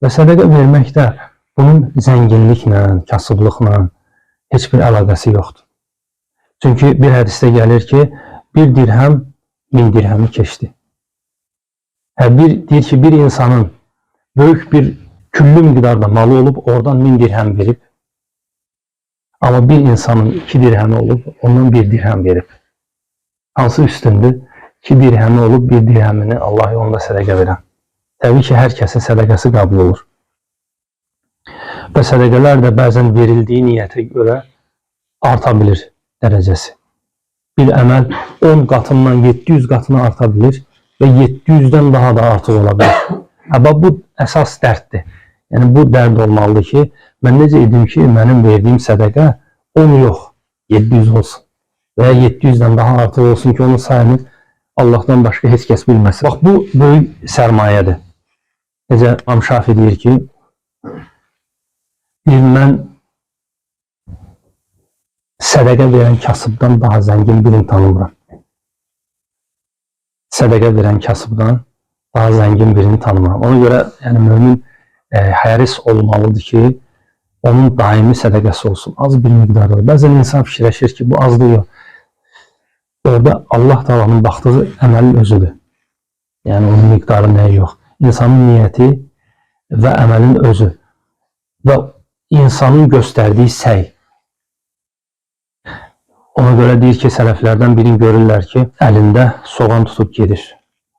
Və sədəqə verməkdə bunun zənginliklə, kasıblıqla heç bir əlaqəsi yoxdur. Çünki bir hədisdə gəlir ki, bir dirhəm 1000 dirhəmi keçdi. Deyir ki, bir insanın böyük bir küllü miqdarda malı olub, oradan 1000 dirhəm verib. Amma bir insanın 2 dirhəmi olub, ondan 1 dirhəm verib. Hansı üstündür? 2 dirhəmi olub, 1 dirhəmini Allah yolunda sədəqə verən. Təbii ki, hər kəsin sədəqəsi qəbul olur. Və sədəqələr də bəzən verildiyi niyyətə görə arta bilir dərəcəsi. Bir əməl 10 qatından 700 qatına arta bilir və 700-dən daha da artıq ola bilir. Bu əsas dərddir. Yəni, bu dərd olmalıdır ki, mən necə edim ki, mənim verdiyim sədəqə 10 yox, 700 olsun. Və ya 700-dən daha artıq olsun ki, onun sayını Allahdan başqa heç kəs bilməsin. Bax, bu böyük sərmayədir. Necə İmam Şafi deyir ki, mən sədəqə verən kasıbdan daha zəngin birini tanımıram. Sədəqə verən kasıbdan daha zəngin birini tanımıram. Ona görə yəni, mömin həris olmalıdır ki, onun daimi sədəqəsi olsun. Az bir miqdarda. Bəzən insan fikirləşir ki, bu azdır yox. Orada Allah Taala'nın baxdığı əməlin özüdür. Yəni, onun miqdarı nəyə yox. İnsanın niyyəti və əməlin özü və insanın göstərdiyi səy. Ona görə deyir ki, sələflərdən birini görürlər ki, əlində soğan tutub gedir.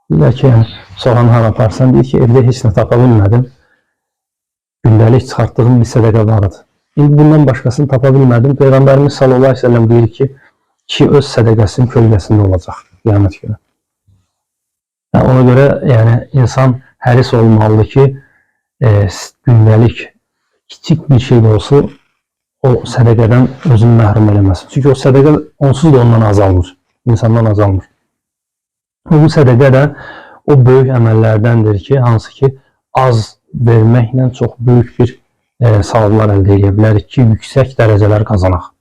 Deyirlər ki, yəni, soğanı hara aparsan, deyir ki, evdə heç nə tapa bilmədim. Gündəlik çıxartdığım bir sədəqə vardı. İndi bundan başqasını tapa bilmədim. Peyğəmbərimiz sallallahu aleyhi ve sellem deyir ki, öz sədəqəsinin kölgəsində olacaq qiyamət günü. Ona görə yəni, insan həris olmalıdır ki, gündəlik kiçik bir şey də olsa, o sədəqədən özünü məhrum eləməsin. Çünki o sədəqə onsuz da ondan azalmır, insandan azalmır. Bu sədəqə də o böyük əməllərdəndir ki, hansı ki, az verməklə çox böyük bir savablar əldə edə bilərik ki, yüksək dərəcələr qazanaq.